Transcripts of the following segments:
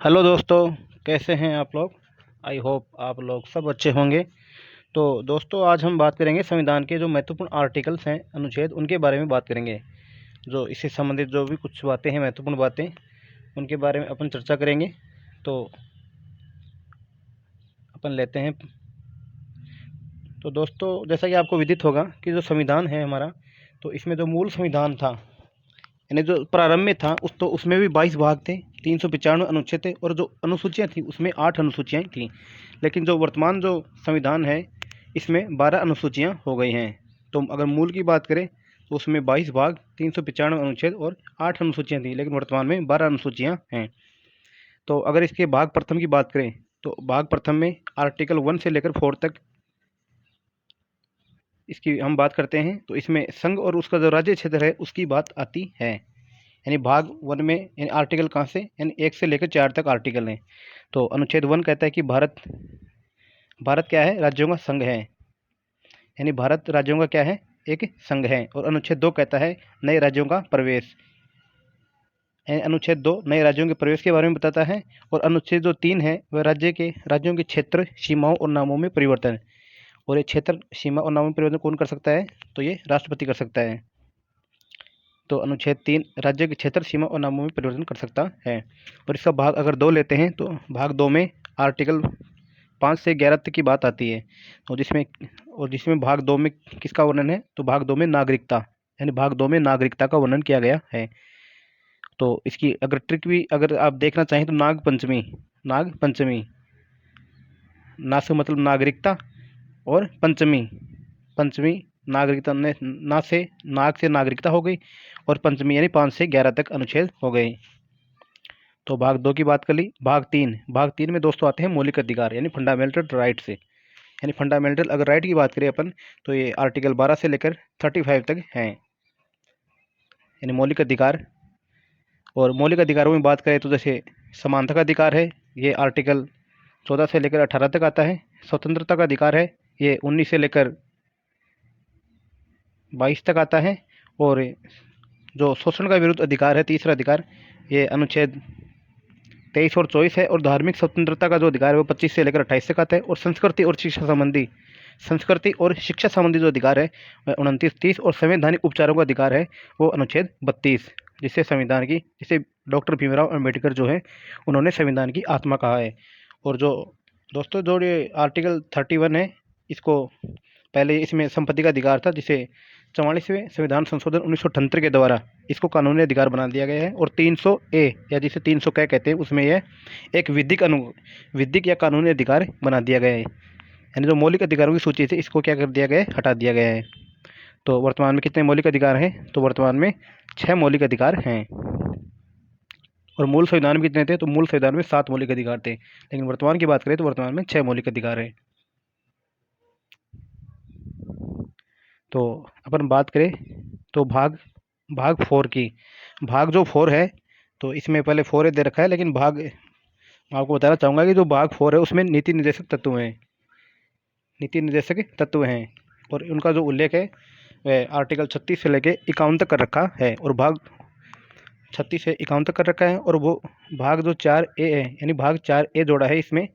Hello दोस्तों, कैसे हैं आप लोग। आई होप आप लोग सब अच्छे होंगे। तो दोस्तों, आज हम बात करेंगे संविधान के जो महत्वपूर्ण आर्टिकल्स हैं, अनुच्छेद, उनके बारे में बात करेंगे। जो इससे संबंधित जो भी कुछ बातें हैं, महत्वपूर्ण बातें, उनके बारे में अपन चर्चा करेंगे। तो अपन लेते हैं। तो दोस्तों, जैसा कि आपको विदित होगा कि जो संविधान है हमारा, तो इसमें जो मूल संविधान था, यानी जो प्रारंभ में था, उसमें भी 22 भाग थे, 395 अनुच्छेद थे, और जो अनुसूचियाँ थी उसमें 8 अनुसूचियाँ थीं। लेकिन जो वर्तमान जो संविधान है, इसमें 12 अनुसूचियाँ हो गई हैं। तो अगर मूल की बात करें तो उसमें 22 भाग, 395 अनुच्छेद और 8 अनुसूचियाँ थी, लेकिन वर्तमान में 12 अनुसूचियाँ हैं। तो अगर इसके भाग प्रथम की बात करें तो भाग प्रथम में आर्टिकल 1 से लेकर 4 तक इसकी हम बात करते हैं। तो इसमें संघ और उसका जो राज्य क्षेत्र है उसकी बात आती है। यानी भाग 1 में यानी आर्टिकल कहाँ से, यानी 1 से लेकर 4 तक आर्टिकल हैं। तो अनुच्छेद 1 कहता है कि भारत भारत क्या है, राज्यों का संघ है। यानी भारत राज्यों का क्या है, एक संघ है। और अनुच्छेद 2 कहता है नए राज्यों का प्रवेश। यानी अनुच्छेद 2 नए राज्यों के प्रवेश के बारे में बताता है। और अनुच्छेद जो 3 है वह राज्यों के क्षेत्र, सीमाओं और नामों में परिवर्तन। और ये क्षेत्र, सीमा और नामों में परिवर्तन कौन कर सकता है, तो ये राष्ट्रपति कर सकता है। तो अनुच्छेद 3 राज्य के क्षेत्र, सीमा और नामों में परिवर्तन कर सकता है। और इसका भाग अगर 2 लेते हैं तो भाग 2 में आर्टिकल 5 से 11 तक की बात आती है। और जिसमें भाग 2 में किसका वर्णन है, तो भाग 2 में नागरिकता, यानी भाग 2 में नागरिकता का वर्णन किया गया है। तो इसकी अगर ट्रिक भी अगर आप देखना चाहें तो नाग पंचमी, ना से मतलब नागरिकता, और पंचमी पंचमी नागरिकता ने नाग से नागरिकता हो गई, और पंचमी यानी 5 से 11 तक अनुच्छेद हो गए। तो भाग 2 की बात कर ली। भाग तीन में दोस्तों आते हैं मौलिक अधिकार, यानी फंडामेंटल राइट से। यानी फंडामेंटल अगर राइट की बात करें अपन, तो ये आर्टिकल 12 से लेकर 35 तक हैं, यानी मौलिक अधिकार। और मौलिक अधिकारों में बात करें तो जैसे समानता का अधिकार है, ये आर्टिकल 14 से लेकर 18 तक आता है। स्वतंत्रता का अधिकार है, ये 19 से लेकर 22 तक आता है। और जो शोषण का विरुद्ध अधिकार है, तीसरा अधिकार, ये अनुच्छेद 23 और 24 है। और धार्मिक स्वतंत्रता का जो अधिकार है वो 25 से लेकर 28 तक आता है। और संस्कृति और शिक्षा संबंधी जो अधिकार है वह 29, 30। और संवैधानिक उपचारों का अधिकार है वो अनुच्छेद 32, जिसे डॉक्टर भीमराव अम्बेडकर जो है उन्होंने संविधान की आत्मा कहा है। और जो दोस्तों जो ये आर्टिकल 31 है, इसको पहले इसमें संपत्ति का अधिकार था, जिसे 44वें संविधान संशोधन 1978 के द्वारा इसको कानूनी अधिकार बना दिया गया है। और 300 ए, या जिसे 300 क कहते हैं, उसमें यह एक विधिक या कानूनी अधिकार बना दिया गया है। यानी जो मौलिक अधिकारों की सूची थी, इसको क्या कर दिया गया है, हटा दिया गया है। तो वर्तमान में कितने मौलिक अधिकार हैं, तो वर्तमान में 6 मौलिक अधिकार हैं। और मूल संविधान में कितने थे, तो मूल संविधान में 7 मौलिक अधिकार थे, लेकिन वर्तमान की बात करें तो वर्तमान में 6 मौलिक अधिकार है। तो अपन बात करें तो भाग भाग 4 की। भाग जो 4 है, तो इसमें पहले 4 दे रखा है, लेकिन भाग मैं आपको बताना चाहूँगा कि जो भाग 4 है उसमें नीति निर्देशक तत्व हैं। और उनका जो उल्लेख है वह आर्टिकल 36 से लेकर 51 तक कर रखा है। और भाग 36 से 51 तक कर रखा है। और वो भाग जो 4A है, यानी भाग 4A जोड़ा है इसमें।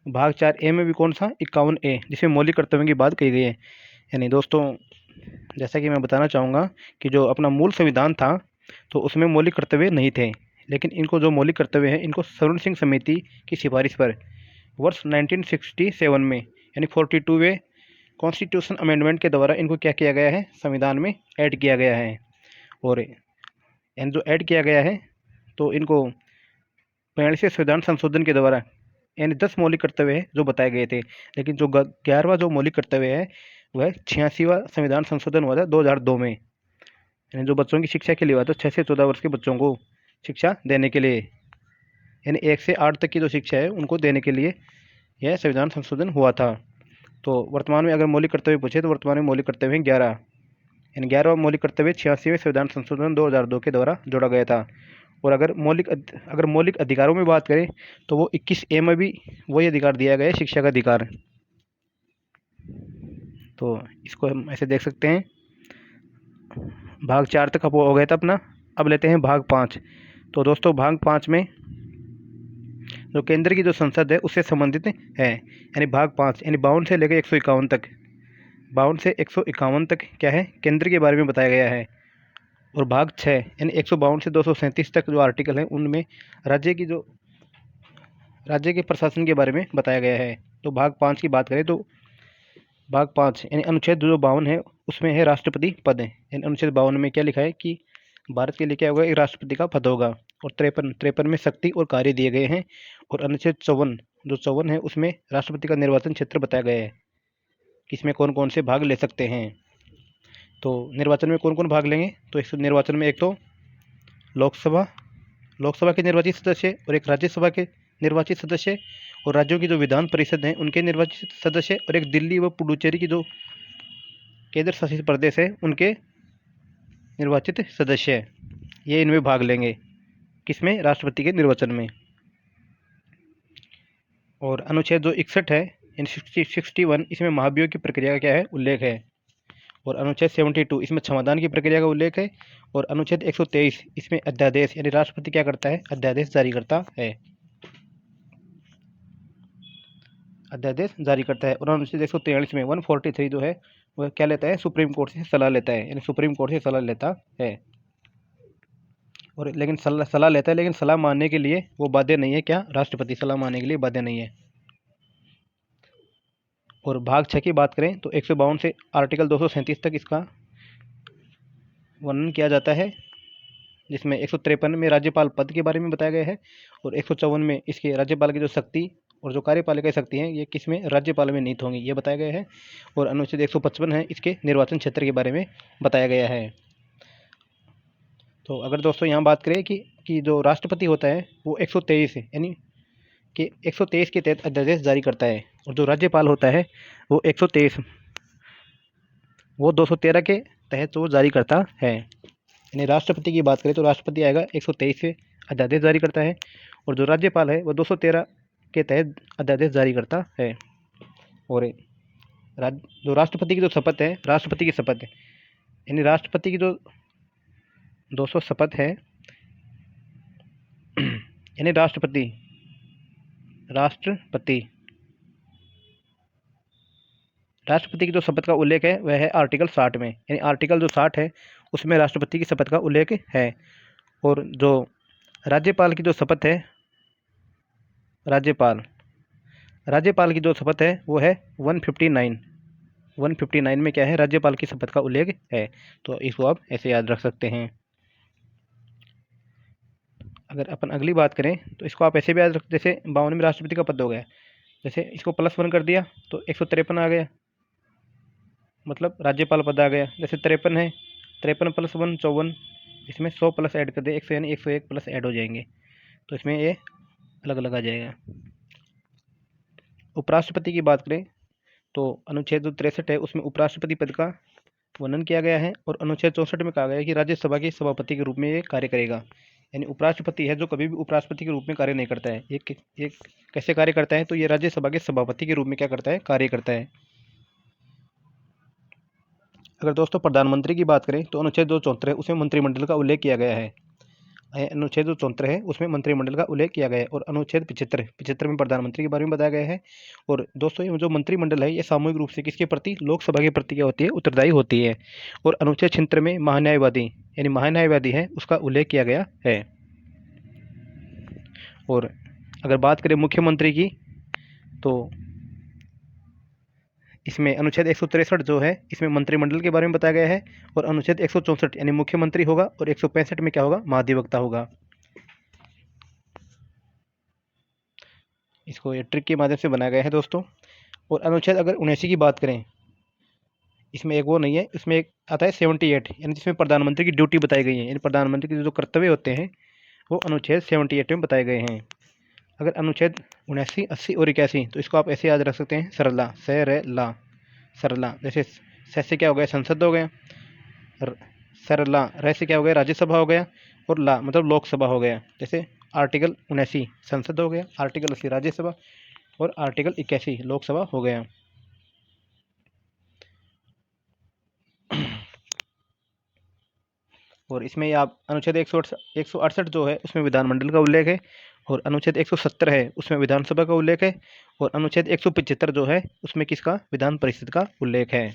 भाग 4A में भी कौन सा, 51A, जिसमें मौलिक कर्तव्यों की बात कही गई है। यानी दोस्तों, जैसा कि मैं बताना चाहूँगा कि जो अपना मूल संविधान था, तो उसमें मौलिक कर्तव्य नहीं थे, लेकिन इनको जो मौलिक कर्तव्य हैं, इनको स्वर्ण सिंह समिति की सिफारिश पर वर्ष 1967 में, यानी 42वें कॉन्स्टिट्यूशन अमेंडमेंट के द्वारा इनको क्या किया गया है, संविधान में ऐड किया गया है। और यानी जो ऐड किया गया है, तो इनको 42वें संविधान संशोधन के द्वारा, यानी 10 मौलिक कर्तव्य है जो बताए गए थे। लेकिन जो 11वां जो मौलिक कर्तव्य है वह 86वां संविधान संशोधन हुआ था 2002 में। यानी जो बच्चों की शिक्षा के लिए हुआ था, 6 से 14 वर्ष के बच्चों को शिक्षा देने के लिए, यानी 1 से 8 तक की जो शिक्षा है उनको देने के लिए यह संविधान संशोधन हुआ था। तो वर्तमान में अगर मौलिक कर्तव्य पूछे तो वर्तमान में मौलिक कर्तव्य हैं 11। यानी 11वां मौलिक कर्तव्य 86वें संविधान संशोधन 2002 के द्वारा जोड़ा गया था। और अगर मौलिक अधिकारों में बात करें तो वो 21A में भी वही अधिकार दिया गया है, शिक्षा का अधिकार। तो इसको हम ऐसे देख सकते हैं। भाग 4 तक हो गया था अपना। अब लेते हैं भाग 5। तो दोस्तों भाग 5 में जो केंद्र की जो संसद है उससे संबंधित है। यानी भाग 5 यानी 52 से लेकर 151 तक, 52 से 151 तक क्या है, केंद्र के बारे में बताया गया है। और भाग 6 यानी 152 से 237 तक जो आर्टिकल हैं उनमें राज्य के प्रशासन के बारे में बताया गया है। तो भाग 5 की बात करें तो भाग 5 यानी अनुच्छेद जो 52 है उसमें है राष्ट्रपति पद है। यानी अनुच्छेद 52 में क्या लिखा है कि भारत के लिए क्या होगा, एक राष्ट्रपति का पद होगा। और 53 में शक्ति और कार्य दिए गए हैं। और अनुच्छेद 54 जो 54 है उसमें राष्ट्रपति का निर्वाचन क्षेत्र बताया गया है कि इसमें कौन कौन से भाग ले सकते हैं। तो निर्वाचन में कौन कौन भाग लेंगे, तो इस निर्वाचन में एक तो लोकसभा के निर्वाचित सदस्य और एक राज्यसभा के निर्वाचित सदस्य और राज्यों की जो विधान परिषद हैं उनके निर्वाचित सदस्य और एक दिल्ली व पुडुचेरी की जो केंद्र शासित प्रदेश है उनके निर्वाचित सदस्य, ये इनमें भाग लेंगे। किसमें, राष्ट्रपति के निर्वाचन में। और अनुच्छेद जो 61 है यानी 61 इसमें महाभियोग की प्रक्रिया का क्या है, उल्लेख है। और अनुच्छेद 72 इसमें क्षमादान की प्रक्रिया का उल्लेख है। और अनुच्छेद 123 इसमें अध्यादेश यानी राष्ट्रपति क्या करता है, अध्यादेश जारी करता है, अध्यादेश जारी करता है। और अनुच्छेद 143 में 143 जो है वह क्या लेता है, सुप्रीम कोर्ट से सलाह लेता है, यानी सुप्रीम कोर्ट से सलाह लेता है। और लेकिन सलाह लेता है, लेकिन सलाह मानने के लिए वो बाध्य नहीं है, क्या, राष्ट्रपति सलाह मानने के लिए बाध्य नहीं है। और भाग 6 की बात करें तो 152 से आर्टिकल 237 तक इसका वर्णन किया जाता है, जिसमें 153 में राज्यपाल पद के बारे में बताया गया है। और 154 में इसके राज्यपाल की जो शक्ति और जो कार्यपालिका शक्ति हैं ये किस में, राज्यपाल में निहित होंगी, ये बताया गया है। और अनुच्छेद 155 है इसके निर्वाचन क्षेत्र के बारे में बताया गया है। तो अगर दोस्तों यहाँ बात करें कि जो राष्ट्रपति होता है वो 123 है, यानी कि 123 के तहत अध्यादेश जारी करता है। और जो राज्यपाल होता है वो 123 वो 213 के तहत वो जारी करता है। यानी राष्ट्रपति की बात करें तो राष्ट्रपति आएगा 123 से अध्यादेश जारी करता है। और जो राज्यपाल है वो 213 के तहत अध्यादेश जारी करता है। और जो राष्ट्रपति की जो शपथ है, राष्ट्रपति की शपथ है, यानी राष्ट्रपति की जो 200 शपथ है यानी राष्ट्रपति की जो शपथ का उल्लेख है वह है आर्टिकल 60 में। यानी आर्टिकल जो 60 है उसमें राष्ट्रपति की शपथ का उल्लेख है। और जो राज्यपाल की जो शपथ है, राज्यपाल की जो शपथ है वो है 159 में क्या है, राज्यपाल की शपथ का उल्लेख है। तो इसको आप ऐसे याद रख सकते हैं। अगर अपन अगली बात करें तो इसको आप ऐसे भी याद रख, जैसे 52 में राष्ट्रपति का पद हो गया, जैसे इसको +1 कर दिया तो 153 आ गया, मतलब राज्यपाल पद आ गया। जैसे 53 है, 53 + 1 54, इसमें 100 प्लस ऐड कर दे 100 यानी 101 प्लस ऐड हो जाएंगे, तो इसमें ये अलग अलग आ जाएगा। उपराष्ट्रपति की बात करें तो अनुच्छेद जो 63 है उसमें उपराष्ट्रपति पद का वर्णन किया गया है। और अनुच्छेद 64 में कहा गया है कि राज्यसभा के सभापति के रूप में ये कार्य करेगा। यानी उपराष्ट्रपति है जो कभी भी उपराष्ट्रपति के रूप में कार्य नहीं करता है। ये कैसे कार्य करता है, तो ये राज्यसभा के सभापति के रूप में क्या करता है, कार्य करता है। अगर दोस्तों प्रधानमंत्री की बात करें तो अनुच्छेद जो 74 है उसमें मंत्रिमंडल का उल्लेख किया गया है। अनुच्छेद जो 74 है उसमें मंत्रिमंडल का उल्लेख किया गया है। और अनुच्छेद 75 में प्रधानमंत्री के बारे में बताया गया है। और दोस्तों ये जो मंत्रिमंडल है ये सामूहिक रूप से किसके प्रति, लोकसभा के प्रति क्या होती है, उत्तरदायी होती है। और अनुच्छेद 76 में महान्यायवादी यानी महान्यायवादी है उसका उल्लेख किया गया है। और अगर बात करें मुख्यमंत्री की तो इसमें अनुच्छेद 163 जो है इसमें मंत्रिमंडल के बारे में बताया गया है। और अनुच्छेद 164 यानी मुख्यमंत्री होगा। और 165 में क्या होगा, महाधिवक्ता होगा। इसको ये ट्रिक के माध्यम से बनाया गया है दोस्तों। और अनुच्छेद अगर 79 की बात करें, इसमें एक वो नहीं है, इसमें एक आता है 78 यानी जिसमें प्रधानमंत्री की ड्यूटी बताई गई है, यानी प्रधानमंत्री के जो कर्तव्य होते हैं वो अनुच्छेद 78 में बताए गए हैं। अगर अनुच्छेद 79, 80 और 81 तो इसको आप ऐसे याद रख सकते हैं, सरला सरला। जैसे से क्या हो गया, संसद हो गया, सरला र से क्या हो गया, राज्यसभा हो गया, और ला मतलब लोकसभा हो गया। जैसे आर्टिकल 79 संसद हो गया, आर्टिकल 80 राज्यसभा, और आर्टिकल 81 लोकसभा हो गया। और इसमें आप अनुच्छेद 168 जो है उसमें विधानमंडल का उल्लेख है। और अनुच्छेद 170 है उसमें विधानसभा का उल्लेख है, और अनुच्छेद 175 जो है उसमें किसका, विधान परिषद का उल्लेख है।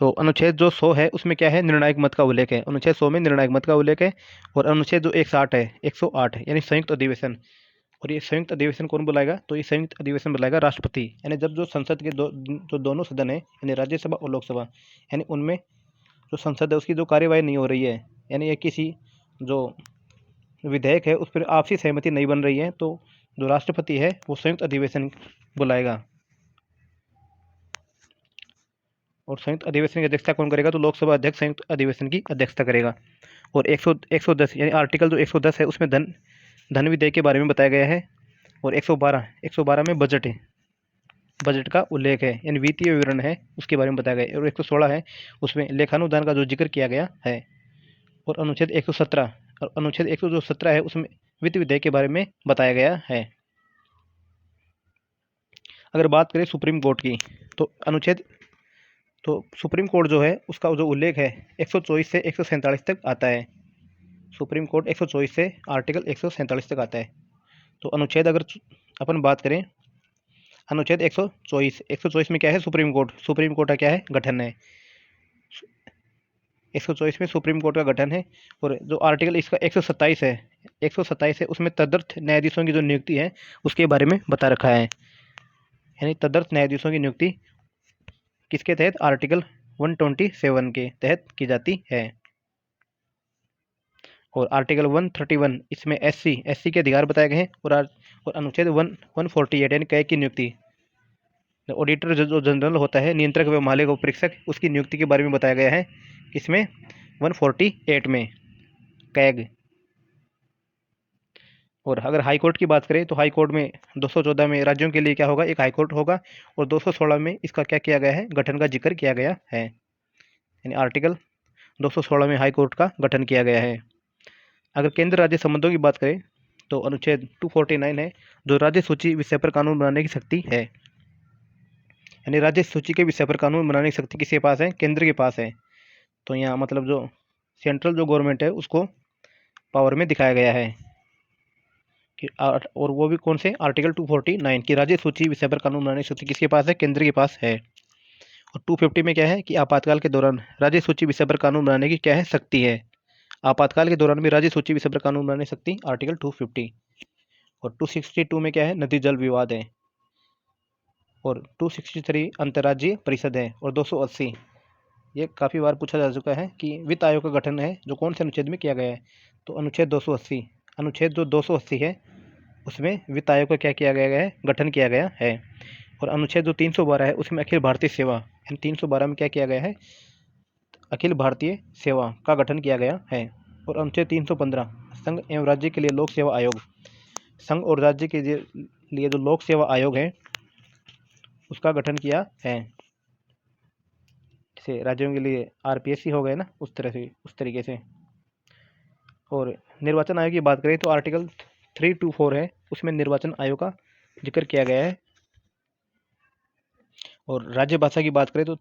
तो अनुच्छेद जो 100 है उसमें क्या है, निर्णायक मत का उल्लेख है। अनुच्छेद 100 में निर्णायक मत का उल्लेख है। और अनुच्छेद जो 160 है, 108 यानी संयुक्त अधिवेशन, और ये संयुक्त अधिवेशन कौन बुलाएगा, तो ये संयुक्त अधिवेशन बुलाएगा राष्ट्रपति। यानी जब जो संसद के जो दोनों सदन है यानी राज्यसभा और लोकसभा, यानी उनमें जो संसद है उसकी जो कार्यवाही नहीं हो रही है, यानी ये किसी जो विधेयक है उस पर आपसी सहमति नहीं बन रही है, तो जो राष्ट्रपति है वो संयुक्त अधिवेशन बुलाएगा। और संयुक्त अधिवेशन की अध्यक्षता कौन करेगा, तो लोकसभा अध्यक्ष संयुक्त अधिवेशन की अध्यक्षता करेगा। और 110 यानी आर्टिकल जो 110 है उसमें धन विधेयक के बारे में बताया गया है। और 112 में बजट का उल्लेख है, यानी वित्तीय विवरण है उसके बारे में बताया गया है। और 116 है उसमें लेखानुदान का जो जिक्र किया गया है। और अनुच्छेद 117 है उसमें वित्त विधेयक के बारे में बताया गया है। अगर बात करें सुप्रीम कोर्ट की, तो सुप्रीम कोर्ट जो है उसका जो उल्लेख है 124 से 147 तक आता है। सुप्रीम कोर्ट 124 से आर्टिकल 147 तक आता है। तो अनुच्छेद अगर अपन बात करें, अनुच्छेद 124 में क्या है, सुप्रीम कोर्ट का क्या है, गठन है। 124 में सुप्रीम कोर्ट का गठन है। और जो आर्टिकल इसका 127 है उसमें तदर्थ न्यायाधीशों की जो नियुक्ति है उसके बारे में बता रखा है। यानी तदर्थ न्यायाधीशों की नियुक्ति किसके तहत, आर्टिकल 127 के तहत की जाती है। और आर्टिकल 131 इसमें एससी के अधिकार बताए गए हैं। और अनुच्छेद 148 यानी कैग की नियुक्ति, ऑडिटर जो जनरल होता है, नियंत्रक व मालिक व परीक्षक, उसकी नियुक्ति के बारे में बताया गया है। इसमें 148 में कैग। और अगर हाई कोर्ट की बात करें तो हाई कोर्ट में 214 में राज्यों के लिए क्या होगा, एक हाई कोर्ट होगा। और 216 में इसका क्या किया गया है, गठन का जिक्र किया गया है। यानी आर्टिकल 216 में हाई कोर्ट का गठन किया गया है। अगर केंद्र राज्य संबंधों की बात करें तो अनुच्छेद 249 है जो राज्य सूची विषय पर कानून बनाने की शक्ति है। यानी राज्य सूची के विषय पर कानून बनाने की शक्ति किसके पास है, केंद्र के पास है। तो यहाँ मतलब जो सेंट्रल जो गवर्नमेंट है उसको पावर में दिखाया गया है कि और वो भी कौन से, आर्टिकल 249 की राज्य सूची विषय पर कानून बनाने की शक्ति किसके पास है, केंद्र के पास है। और 250 में क्या है कि आपातकाल के दौरान राज्य सूची विषय पर कानून बनाने की क्या है, शक्ति है। आपातकाल के दौरान भी राज्य सूची विषय पर कानून बनाने की शक्ति, आर्टिकल 250। और 262 में क्या है, नदी जल विवाद है। और 263 अंतर्राज्यीय परिषद है। और 280 ये काफ़ी बार पूछा जा चुका है कि वित्त आयोग का गठन है जो कौन से अनुच्छेद में किया गया है, तो अनुच्छेद 280। अनुच्छेद जो 280 है उसमें वित्त आयोग का क्या किया गया है, गठन किया गया है। और अनुच्छेद जो 312 है उसमें अखिल भारतीय सेवा, यानी 312 में क्या किया गया है, अखिल भारतीय सेवा का गठन किया गया है। और अनुच्छेद 315 संघ एवं राज्य के लिए लोक सेवा आयोग, संघ और राज्य के लिए जो लोक सेवा आयोग है उसका गठन किया है। जैसे राज्यों के लिए आरपीएससी हो गए ना, उस तरीके से। और निर्वाचन आयोग की बात करें तो आर्टिकल 324 है उसमें निर्वाचन आयोग का जिक्र किया गया है। और राज्य भाषा की बात करें तो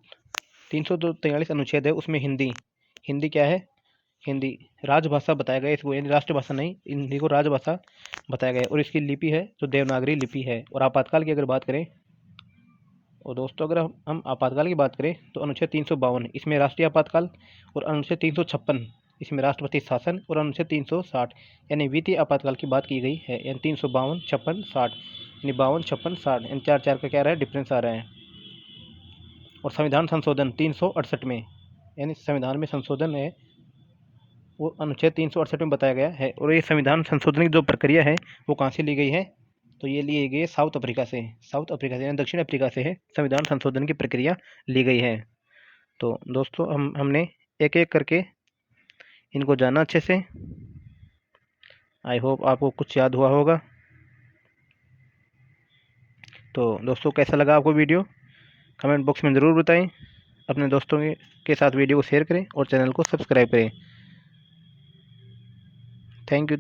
343 अनुच्छेद है उसमें हिंदी क्या है, हिंदी राजभाषा बताया गया है इसको, यानी राष्ट्रभाषा नहीं, हिंदी को राजभाषा बताया गया है। और इसकी लिपि है जो देवनागरी लिपि है। और आपातकाल की अगर बात करें, और दोस्तों अगर हम आपातकाल की बात करें तो अनुच्छेद 352 इसमें राष्ट्रीय आपातकाल। और अनुच्छेद 356 इसमें राष्ट्रपति शासन। और अनुच्छेद 360 यानी वित्तीय आपातकाल की बात की गई है। यानी 352, 56, 60 यानी 52, 56, 60 यानी 4 का क्या रहा है, डिफरेंस आ रहा है। और संविधान संशोधन 368 में, यानी संविधान में संशोधन है वो अनुच्छेद 368 में बताया गया है। और ये संविधान संशोधन की जो प्रक्रिया है वो कहाँ से ली गई है, तो ये ली गई है साउथ अफ्रीका से यानी दक्षिण अफ्रीका से है संविधान संशोधन की प्रक्रिया ली गई है। तो दोस्तों हमने एक एक करके इनको जाना अच्छे से। आई होप आपको कुछ याद हुआ होगा। तो दोस्तों कैसा लगा आपको वीडियो, कमेंट बॉक्स में ज़रूर बताएं। अपने दोस्तों के साथ वीडियो को शेयर करें और चैनल को सब्सक्राइब करें। Thank you.